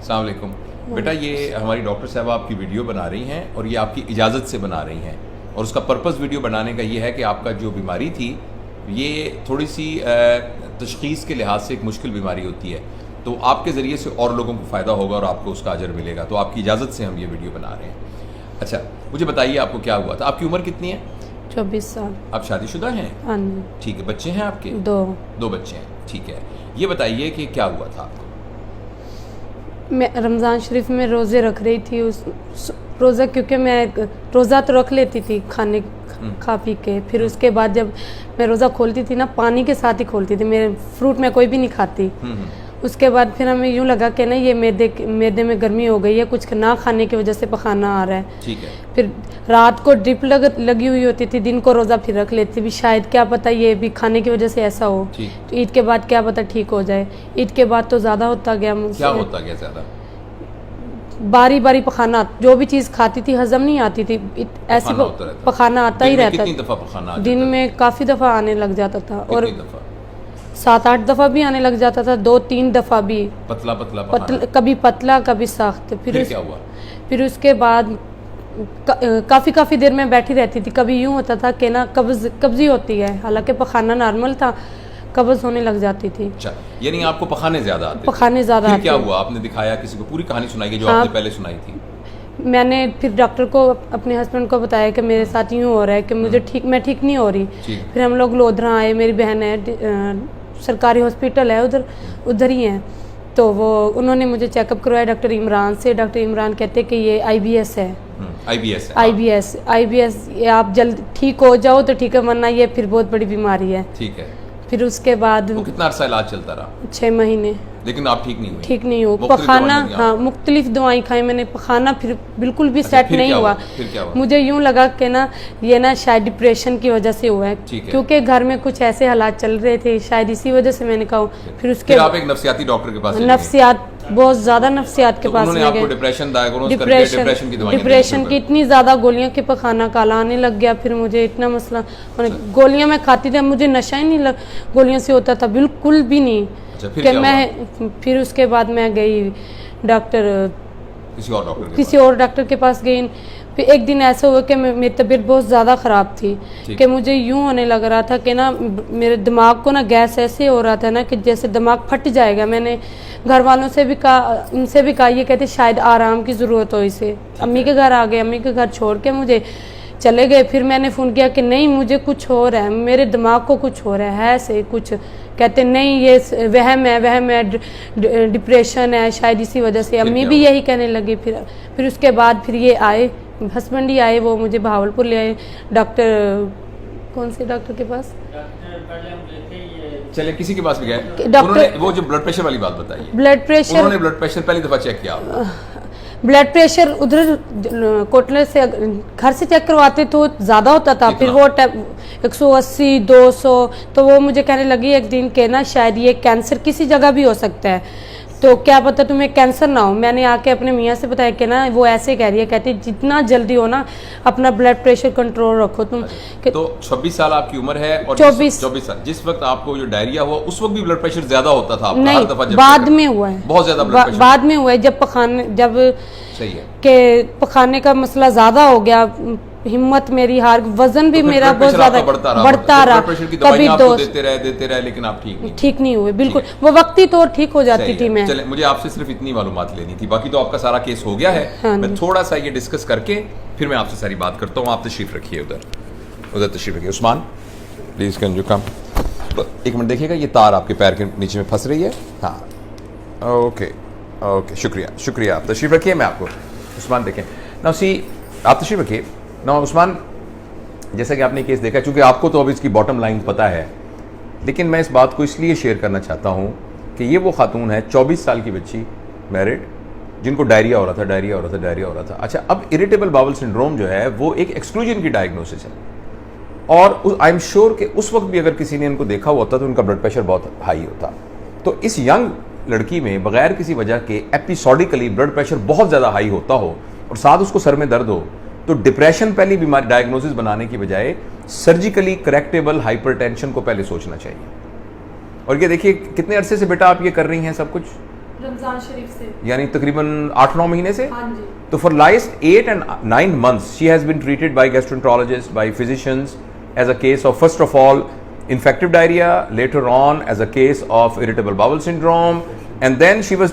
अस्सलाम वालेकुम। बेटा, ये हमारी डॉक्टर साहब आपकी वीडियो बना रही हैं और ये आपकी इजाज़त से बना रही हैं, और उसका पर्पस वीडियो बनाने का ये है कि आपका जो बीमारी थी ये थोड़ी सी तशख़ीस के लिहाज से एक मुश्किल बीमारी होती है, तो आपके ज़रिए से और लोगों को फ़ायदा होगा और आपको उसका अजर मिलेगा, तो आपकी इजाज़त से हम ये वीडियो बना रहे हैं। अच्छा, मुझे बताइए आपको क्या हुआ था? आपकी उम्र कितनी है? 24 साल। आप शादीशुदा हैं? हाँ जी। ठीक है। बच्चे हैं आपके? दो बच्चे हैं। ठीक है। ये बताइए कि क्या हुआ था आपको? मैं रमज़ान शरीफ में रोज़े रख रही थी। उस रोज़ा, क्योंकि मैं रोज़ा तो रख लेती थी खाने खा पी के, फिर उसके बाद जब मैं रोज़ा खोलती थी ना, पानी के साथ ही खोलती थी। मेरे फ्रूट में कोई भी नहीं खाती। उसके बाद फिर हमें यूँ लगा कि ना ये मैदे में गर्मी हो गई है, कुछ ना खाने की वजह से पखाना आ रहा है। ठीक है। फिर रात को ड्रिप लगी हुई होती थी, दिन को रोज़ा फिर रख लेती थी। शायद क्या पता ये भी खाने की वजह से ऐसा हो, तो ईद के बाद क्या पता ठीक हो जाए। ईद के बाद तो ज़्यादा होता गया मुझसे। क्या होता गया ज़्यादा? बारी बारी पखाना, जो भी चीज़ खाती थी हजम नहीं आती थी, ऐसे पखाना आता ही रहता। कितनी दफ़ा पखाना? दिन में काफ़ी दफ़ा आने लग जाता था, और 7-8 दफ़ा भी आने लग जाता था, 2-3 दफ़ा भी। पतला कभी पतला कभी सख्त। फिर क्या हुआ? फिर उसके बाद काफ़ी देर में बैठी रहती थी। कभी यूँ होता था कि ना कब्जी होती है, हालांकि पखाना नॉर्मल था, कब्ज होने लग जाती थी। अच्छा, यानी आपको पखाने ज़्यादा आते? पखाने ज़्यादा आते। क्या हुआ? आपने दिखाया किसी को? पूरी कहानी सुनाइए जो आपने पहले सुनाई थी। मैंने फिर डॉक्टर को, अपने हस्बैंड को बताया कि मेरे साथ यूँ हो रहा है कि मैं ठीक नहीं हो रही। फिर हम लोग लोधरा आए, मेरी बहन है, सरकारी हॉस्पिटल है उधर ही है, तो वो उन्होंने मुझे चेकअप करवाया डॉक्टर इमरान से। डॉक्टर इमरान कहते कि ये IBS है। IBS ये आप जल्द ठीक हो जाओ तो ठीक है, वरना ये फिर बहुत बड़ी बीमारी है। ठीक है। फिर उसके बाद वो कितना अर्सा इलाज चलता रहा? 6 महीने। लेकिन आप ठीक नहीं हुई? ठीक नहीं हुआ। पखाना, हाँ, मुख्तलिफ दवाएं खाई मैंने, पखाना फिर बिल्कुल भी सेट नहीं हुआ। फिर क्या हुआ? मुझे यूं लगा कि ना ये ना शायद डिप्रेशन की वजह से हुआ है, क्योंकि घर में कुछ ऐसे हालात चल रहे थे, शायद इसी वजह से मैंने कहा। फिर उसके आप एक नफ्सियाती डॉक्टर के पास? बहुत ज्यादा नफ्सियात के पास में गए। डिप्रेशन की इतनी ज्यादा गोलियां कि पखाना काला आने लग गया। फिर मुझे इतना मसला, गोलियां मैं खाती थी, मुझे नशा ही नहीं गोलियों से होता था, बिल्कुल भी नहीं। फिर उसके बाद मैं गई किसी और डॉक्टर के पास गई। फिर एक दिन ऐसा हुआ कि मेरी तबीयत बहुत ज़्यादा ख़राब थी, कि मुझे यूँ होने लग रहा था कि ना मेरे दिमाग को ना गैस ऐसे हो रहा था ना कि जैसे दिमाग फट जाएगा। मैंने घर वालों से भी कहा, उनसे भी कहा, ये कहते शायद आराम की ज़रूरत हो इसे। अम्मी के घर आ गए, अम्मी के घर छोड़ के मुझे चले गए। फिर मैंने फ़ोन किया कि नहीं, मुझे कुछ हो रहा है, मेरे दिमाग को कुछ हो रहा है ऐसे कुछ। कहते नहीं, ये वहम है, डिप्रेशन है शायद, इसी वजह से। अम्मी भी यही कहने लगी। फिर उसके बाद फिर ये आए, हस्बैंड ही आए, वो मुझे बहावलपुर ले आए। कौन से डॉक्टर के पास? चले किसी के पास भी गए। उन्होंने वो जो ब्लड प्रेशर वाली बात बताई, ब्लड प्रेशर, उन्होंने ब्लड प्रेशर पहली दफ़ा चेक किया? ब्लड प्रेशर उधर कोटले से घर से चेक करवाते तो ज़्यादा होता था। फिर वो 180, 200, तो वो मुझे कहने लगी एक दिन के ना शायद ये कैंसर किसी जगह भी हो सकता है, तो क्या पता तुम्हें कैंसर ना हो। मैंने आके अपने मियाँ से बताया कि ना वो ऐसे कह रही है, कहती जितना जल्दी हो ना अपना ब्लड प्रेशर कंट्रोल रखो तुम। तो 26 साल आपकी उम्र है, और 24 साल जिस वक्त आपको जो डायरिया हुआ उस वक्त भी ब्लड प्रेशर ज्यादा होता था? नहीं, बाद में हुआ है, बहुत ज्यादा ब्लड प्रेशर बाद में हुआ है, जब सही है कि पखाने का मसला ज्यादा हो गया, हिम्मत मेरी हार, वजन भी मेरा बहुत ज्यादा बढ़ता रहा। कभी देते रहे, लेकिन आप ठीक नहीं हुए बिल्कुल। वो वक्त ही तो ठीक हो जाती थी मैं। चले, मुझे आपसे सिर्फ इतनी मालूमात लेनी थी, बाकी तो आपका सारा केस हो गया है। हाँ, मैं थोड़ा सा ये डिस्कस करके फिर मैं आपसे सारी बात करता हूँ। आप तशरीफ रखिए, उधर तशरीफ रखिए। Usman please can you come. एक मिनट देखिएगा, ये तार आपके पैर के नीचे में फंस रही है। हाँ, ओके, शुक्रिया। आप तशरीफ रखिए, मैं आपको उस्मान देखें ना, आप तशरीफ रखिए ना। उस्मान, जैसा कि आपने केस देखा, चूंकि आपको तो अब इसकी बॉटम लाइन पता है, लेकिन मैं इस बात को इसलिए शेयर करना चाहता हूँ कि ये वो खातून है, 24 साल की बच्ची, मैरिड, जिनको डायरिया हो रहा था। अच्छा, अब इरिटेबल बाउल सिंड्रोम जो है वो एक एक्सक्लूजन की डायग्नोसिस है, और आई एम श्योर कि उस वक्त भी अगर किसी ने इनको देखा होता तो उनका ब्लड प्रेशर बहुत हाई होता। तो इस यंग लड़की में बगैर किसी वजह के एपिसोडिकली ब्लड प्रेशर बहुत ज़्यादा हाई होता हो और साथ उसको सर में दर्द हो, तो डिप्रेशन पहली बीमारी डायग्नोसिस बनाने की बजाय सर्जिकली करेक्टेबल हाइपरटेंशन को पहले सोचना चाहिए। और ये देखिए कितने अरसे से बेटा आप ये कर रही हैं सब कुछ? रमजान शरीफ से, यानी तकरीबन 8-9 महीने से। हाँ जी। तो for last 8 and 9 months she has been treated by gastroenterologists, by physicians as a case of, first of all, infective diarrhea, later on as a case of irritable bowel syndrome, and then she was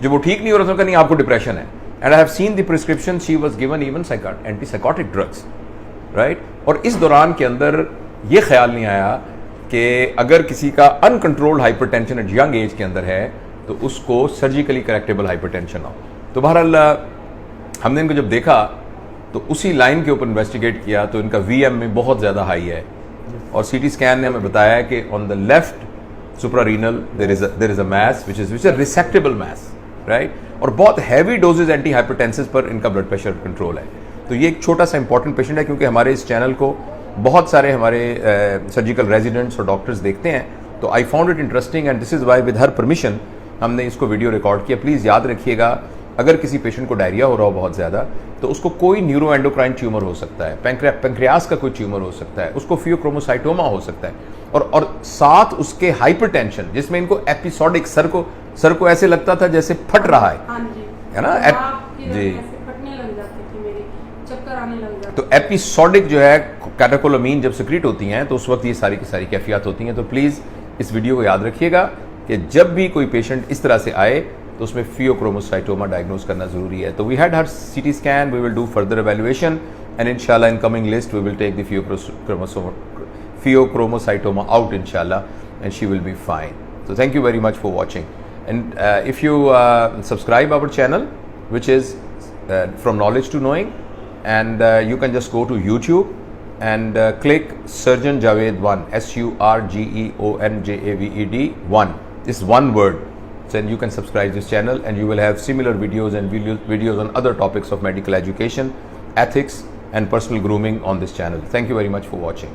जब वो ठीक नहीं हो रहा था, नहीं आपको depression है, and I have seen the prescription she was given even antipsychotic drugs, right? और इस दौरान के अंदर ये ख्याल नहीं आया कि अगर किसी का uncontrolled hypertension eight young age के अंदर है तो उसको सर्जिकली करेक्टेबल हाइपरटेंशन हो। तो बहरहाल हमने इनको जब देखा तो उसी लाइन के ऊपर इन्वेस्टिगेट किया तो इनका VM में बहुत ज़्यादा हाई है, और CT स्कैन ने हमें बताया कि on the left suprarenal there is a mass which is a resectable mass, right? और बहुत हैवी डोजेज एंटी हाइपरटेंसिव पर इनका ब्लड प्रेशर कंट्रोल है। तो ये एक छोटा सा इंपॉर्टेंट पेशेंट है, क्योंकि हमारे इस चैनल को बहुत सारे हमारे सर्जिकल रेजिडेंट्स और डॉक्टर्स देखते हैं, तो I found it interesting and this is why with her permission हमने इसको वीडियो रिकॉर्ड किया। प्लीज़ याद रखिएगा, अगर किसी पेशेंट को डायरिया हो रहा हो बहुत ज़्यादा, तो उसको कोई न्यूरो एंडोक्राइन ट्यूमर हो सकता है, पेंक्रियास का कोई ट्यूमर हो सकता है, उसको फियोक्रोमोसाइटोमा हो सकता है, और साथ उसके हाइपरटेंशन, जिसमें इनको एपिसोडिक, सर को ऐसे लगता था जैसे फट रहा है, है ना? जी, फटने लग जाती थी, मेरी चक्कर आने लग जाते। तो एपिसोडिक जो है कैटेकोलामीन जब सिक्रीट होती हैं तो उस वक्त ये सारी की सारी कैफियत होती हैं। तो प्लीज़ इस वीडियो को याद रखिएगा कि जब भी कोई पेशेंट इस तरह से आए तो उसमें फियोक्रोमोसाइटोमा डायग्नोज करना ज़रूरी है। तो we had her CT scan, we will do further evaluation and इंशाल्लाह in coming list we will take the pheochromocytoma out इंशाल्लाह and she will be fine. So thank you very much for watching, and if you subscribe our channel, which is from knowledge to knowing, and you can just go to YouTube and click Surgeon Javed 1, SURGEONJAVED 1, this one word. Then you can subscribe this channel and you will have similar videos and videos on other topics of medical education, ethics and personal grooming on this channel. Thank you very much for watching.